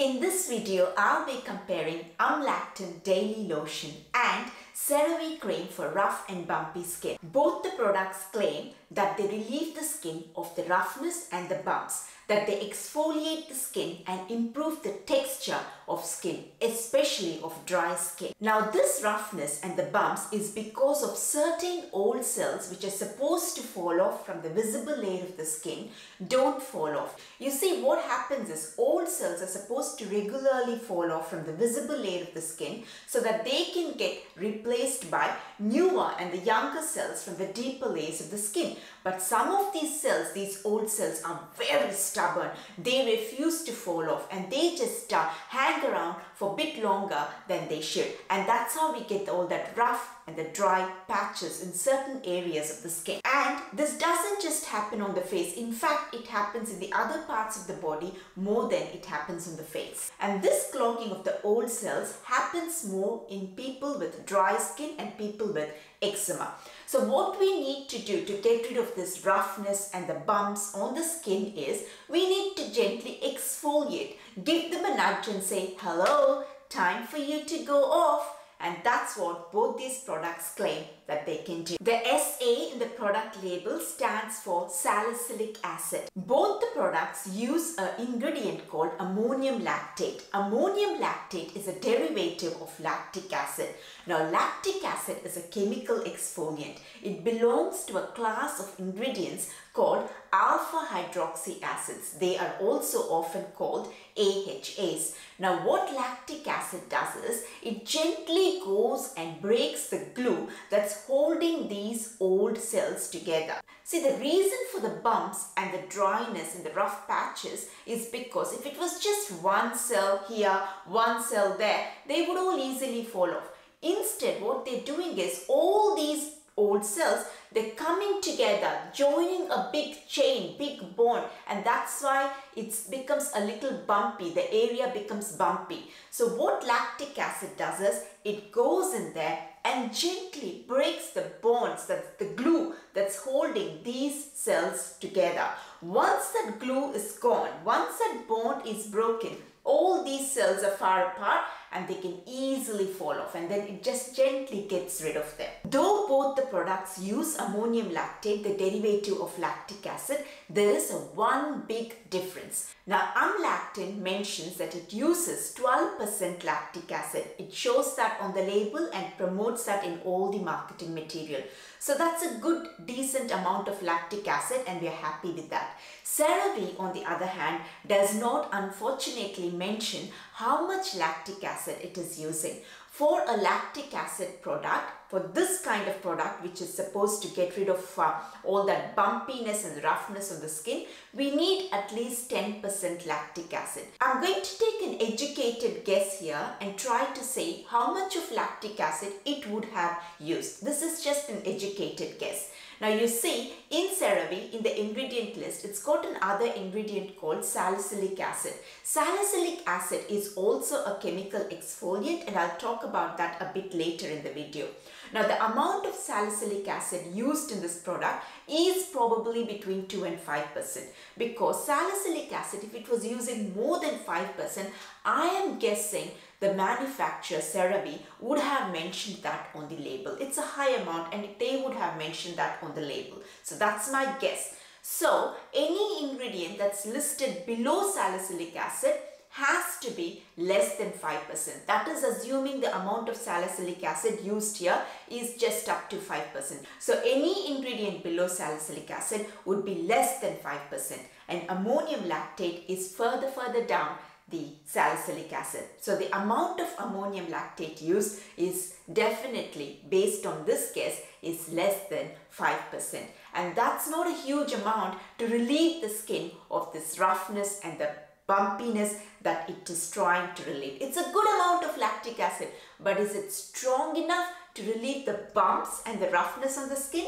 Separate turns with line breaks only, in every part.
In this video, I'll be comparing Amlactin Daily Lotion and Cerave Cream for rough and bumpy skin. Both the products claim that they relieve the skin of the roughness and the bumps, that they exfoliate the skin and improve the texture of skin, especially of dry skin. Now this roughness and the bumps is because of certain old cells which are supposed to fall off from the visible layer of the skin don't fall off. You see, what happens is old cells are supposed to regularly fall off from the visible layer of the skin so that they can get replaced by newer and the younger cells from the deeper layers of the skin. But some of these cells, these old cells, are very stubborn. They refuse to fall off and they just hang around for a bit longer than they should. And that's how we get all that rough and the dry patches in certain areas of the skin. And this doesn't just happen on the face. In fact, it happens in the other parts of the body more than it happens on the face. And this clogging of the old cells happens more in people with dry skin and people with eczema. So what we need to do to get rid of this roughness and the bumps on the skin is we need to gently exfoliate. Give them a nudge and say, hello, time for you to go off. And that's what both these products claim that they can do. The SA in the product label stands for salicylic acid. Both the products use an ingredient called ammonium lactate. Ammonium lactate is a derivative of lactic acid. Now, lactic acid is a chemical exfoliant. It belongs to a class of ingredients called alpha hydroxy acids. They are also often called AHAs. Now, what lactic acid does is it gently goes and breaks the glue that's holding these old cells together. See, the reason for the bumps and the dryness and the rough patches is because if it was just one cell here, one cell there, they would all easily fall off. Instead, what they're doing is all these old cells, they're coming together, joining a big chain, big bond, and that's why it becomes a little bumpy. The area becomes bumpy. So what lactic acid does is it goes in there and gently breaks the bonds, that's the glue that's holding these cells together. Once that glue is gone, once that bond is broken, all these cells are far apart and they can easily fall off, and then it just gently gets rid of them. Though both the products use ammonium lactate, the derivative of lactic acid, there is one big difference. Now, Amlactin mentions that it uses 12% lactic acid. It shows that on the label and promotes that in all the marketing material. So that's a good, decent amount of lactic acid and we are happy with that. Cerave, on the other hand, does not unfortunately mention how much lactic acid it is using. For a lactic acid product, for this kind of product which is supposed to get rid of all that bumpiness and roughness of the skin, we need at least 10% lactic acid. I'm going to take an educated guess here and try to say how much of lactic acid it would have used. This is just an educated guess. Now you see, in Cerave, in the ingredient list, it's got another ingredient called salicylic acid. Salicylic acid is also a chemical exfoliant and I'll talk about that a bit later in the video. Now the amount of salicylic acid used in this product is probably between 2 and 5%, because salicylic acid, if it was using more than 5%, I am guessing the manufacturer Cerave would have mentioned that on the label. It's a high amount and they would have mentioned that on the label. So that's my guess. So any ingredient that's listed below salicylic acid has to be less than 5%. That is assuming the amount of salicylic acid used here is just up to 5%. So any ingredient below salicylic acid would be less than 5%. And ammonium lactate is further down the salicylic acid. So the amount of ammonium lactate used is definitely, based on this guess, is less than 5%. And that's not a huge amount to relieve the skin of this roughness and the bumpiness that it is trying to relieve. It's a good amount of lactic acid, but is it strong enough to relieve the bumps and the roughness on the skin?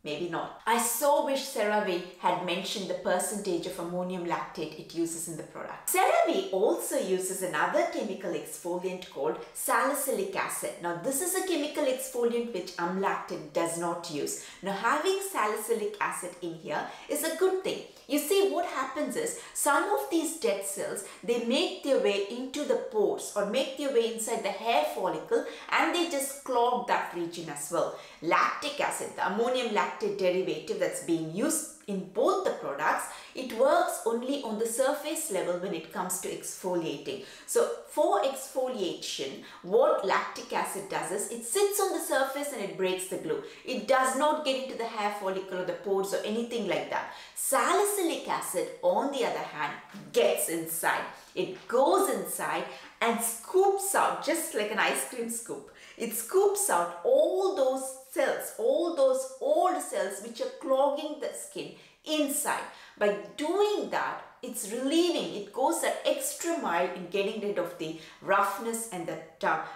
Maybe not. I so wish Cerave had mentioned the percentage of ammonium lactate it uses in the product. Cerave also uses another chemical exfoliant called salicylic acid. Now this is a chemical exfoliant which Amlactin does not use. Now having salicylic acid in here is a good thing. You see, what happens is some of these dead cells, they make their way into the pores or make their way inside the hair follicle, and they just clog that region as well. Lactic acid, the ammonium lactate derivative that's being used in both the products, it works only on the surface level when it comes to exfoliating. So for exfoliation, what lactic acid does is it sits on the surface and it breaks the glue. It does not get into the hair follicle or the pores or anything like that. Salicylic acid, on the other hand, gets inside. It goes inside and scoops out, just like an ice cream scoop. It scoops out all those cells, all those old cells which are clogging the skin inside. By doing that, it's relieving, it goes an extra mile in getting rid of the roughness and the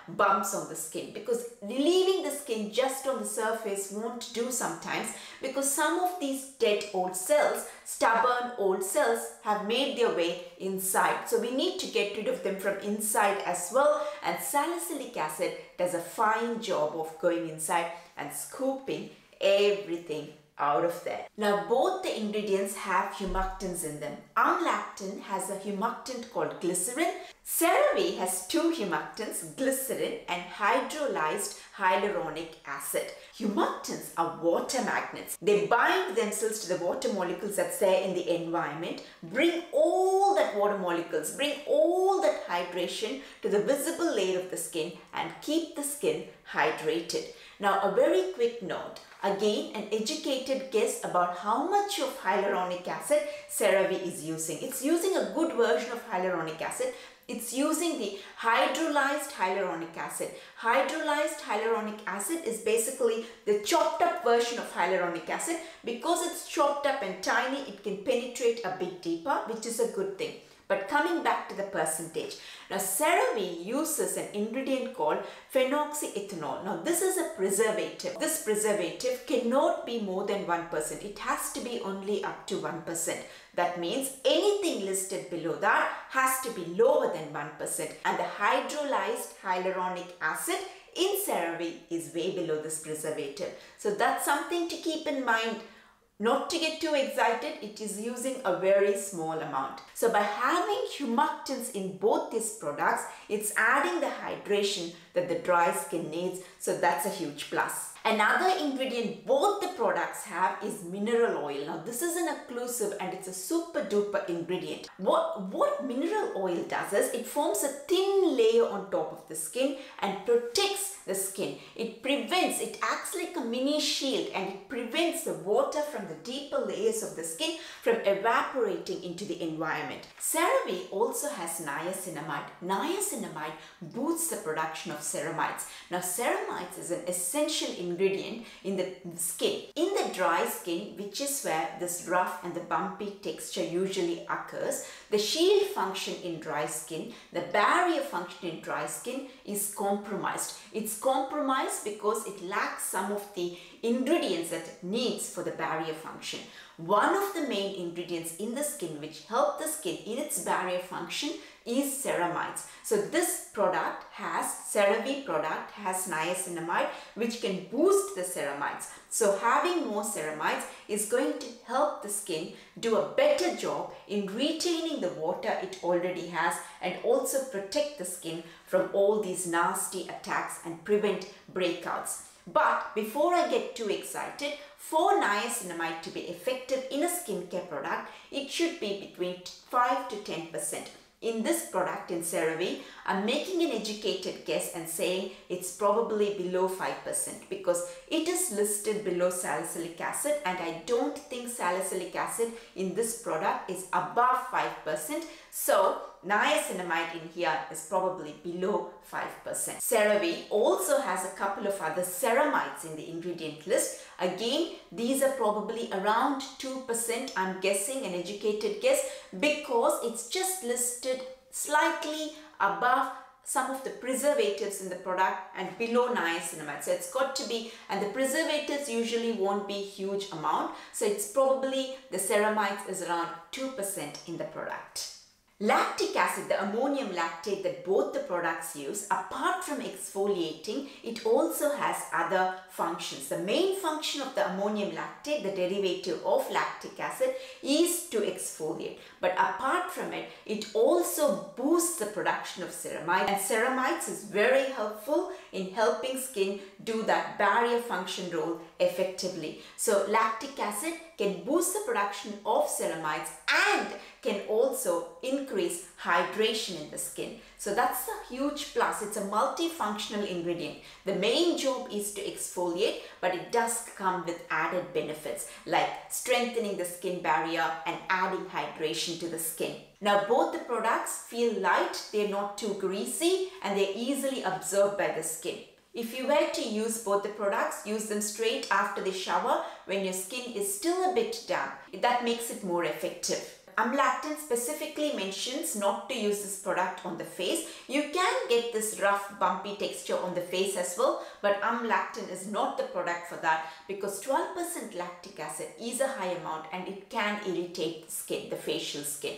bumps on the skin, because relieving the skin just on the surface won't do sometimes, because some of these dead old cells, stubborn old cells, have made their way inside. So we need to get rid of them from inside as well, and salicylic acid does a fine job of going inside and scooping everything out of there. Now both the ingredients have humectants in them. Amlactin has a humectant called glycerin. Cerave has two humectants, glycerin and hydrolyzed hyaluronic acid. Humectants are water magnets. They bind themselves to the water molecules that's there in the environment, bring all that water molecules, bring all that hydration to the visible layer of the skin and keep the skin hydrated. Now a very quick note. Again, an educated guess about how much of hyaluronic acid Cerave is using. It's using a good version of hyaluronic acid. It's using the hydrolyzed hyaluronic acid. Hydrolyzed hyaluronic acid is basically the chopped up version of hyaluronic acid. Because it's chopped up and tiny, it can penetrate a bit deeper, which is a good thing. But coming back to the percentage. Now Cerave uses an ingredient called phenoxyethanol. Now this is a preservative. This preservative cannot be more than 1%. It has to be only up to 1%. That means anything listed below that has to be lower than 1%. And the hydrolyzed hyaluronic acid in Cerave is way below this preservative. So that's something to keep in mind. Not to get too excited, it is using a very small amount. So by having humectants in both these products, it's adding the hydration that the dry skin needs. So that's a huge plus. Another ingredient both the products have is mineral oil. Now this is an occlusive and it's a super duper ingredient. What mineral oil does is it forms a thin layer on top of the skin and protects the skin. It prevents, it acts like a mini shield, and it prevents the water from the deeper layers of the skin from evaporating into the environment. Cerave also has niacinamide. Niacinamide boosts the production of ceramides. Now ceramides is an essential ingredient in the skin. In the dry skin, which is where this rough and the bumpy texture usually occurs, the shield function in dry skin, the barrier function in dry skin is compromised. It's compromised because it lacks some of the ingredients that it needs for the barrier function. One of the main ingredients in the skin which help the skin in its barrier function is ceramides. So this product has, Cerave product has niacinamide, which can boost the ceramides. So having more ceramides is going to help the skin do a better job in retaining the water it already has, and also protect the skin from all these nasty attacks and prevent breakouts. But before I get too excited, for niacinamide to be effective in a skincare product, it should be between 5 to 10%. In this product, in Cerave, I'm making an educated guess and saying it's probably below 5%, because it is listed below salicylic acid, and I don't think salicylic acid in this product is above 5%. So niacinamide in here is probably below 5%. Cerave also has a couple of other ceramides in the ingredient list. Again, these are probably around 2%, I'm guessing, an educated guess, because it's just listed slightly above some of the preservatives in the product and below niacinamide. So it's got to be, and the preservatives usually won't be huge amount. So it's probably the ceramides is around 2% in the product. Lactic acid, the ammonium lactate that both the products use, apart from exfoliating, it also has other functions. The main function of the ammonium lactate, the derivative of lactic acid, is to exfoliate. But apart from it, it also boosts the production of ceramide, and ceramides is very helpful in helping skin do that barrier function role effectively. So lactic acid can boost the production of ceramides and can also increase hydration in the skin. So that's a huge plus. It's a multifunctional ingredient. The main job is to exfoliate, but it does come with added benefits like strengthening the skin barrier and adding hydration to the skin. Now both the products feel light, they're not too greasy, and they're easily absorbed by the skin. If you were to use both the products, use them straight after the shower when your skin is still a bit damp. That makes it more effective. Amlactin specifically mentions not to use this product on the face. You can get this rough, bumpy texture on the face as well, but Amlactin is not the product for that because 12% lactic acid is a high amount and it can irritate the skin, the facial skin.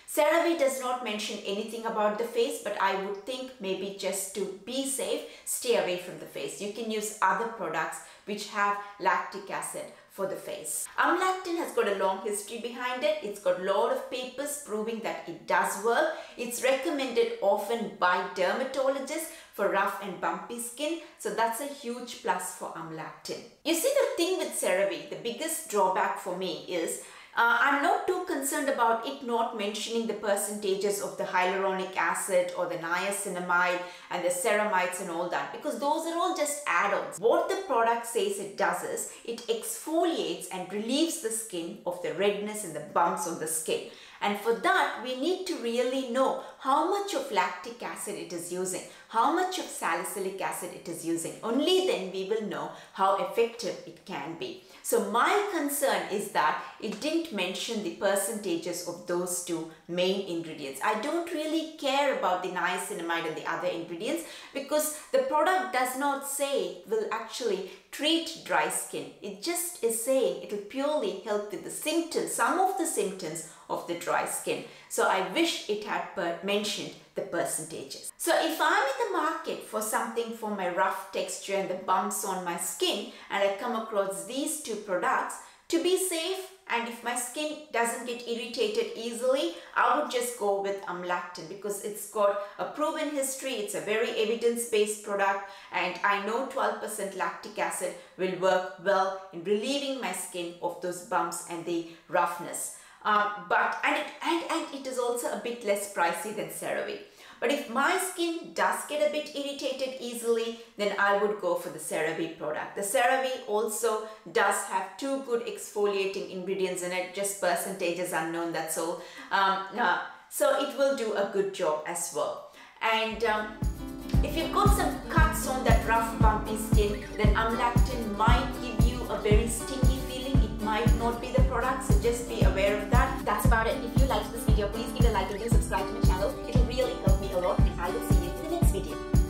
Cerave does not mention anything about the face, but I would think maybe just to be safe, stay away from the face. You can use other products which have lactic acid for the face. Amlactin has got a long history behind it. It's got a lot of papers proving that it does work. It's recommended often by dermatologists for rough and bumpy skin. So that's a huge plus for Amlactin. You see, the thing with Cerave, the biggest drawback for me is I'm not too concerned about it not mentioning the percentages of the hyaluronic acid or the niacinamide and the ceramides and all that, because those are all just add-ons. What the product says it does is it exfoliates and relieves the skin of the redness and the bumps on the skin. And for that, we need to really know how much of lactic acid it is using, how much of salicylic acid it is using. Only then we will know how effective it can be. So my concern is that it didn't mention the percentages of those two main ingredients. I don't really care about the niacinamide and the other ingredients because the product does not say it will actually treat dry skin. It just is saying it will purely help with the symptoms, some of the symptoms of the dry skin. So I wish it had mentioned the percentages. So if I'm in the market for something for my rough texture and the bumps on my skin, and I come across these two products, to be safe and if my skin doesn't get irritated easily, I would just go with Amlactin because it's got a proven history, it's a very evidence-based product, and I know 12% lactic acid will work well in relieving my skin of those bumps and the roughness. It is also a bit less pricey than Cerave. But if my skin does get a bit irritated easily, then I would go for the Cerave product. The Cerave also does have two good exfoliating ingredients in it, just percentages unknown, that's all. So it will do a good job as well. And if you've got some cuts on that rough, bumpy skin, then Amlactin might give you a very stingy feeling. It might not be the product, so just be aware of that. That's about it. If you liked this video, please give it a like and do subscribe to my channel. It will really help me a lot, and I will see you in the next video.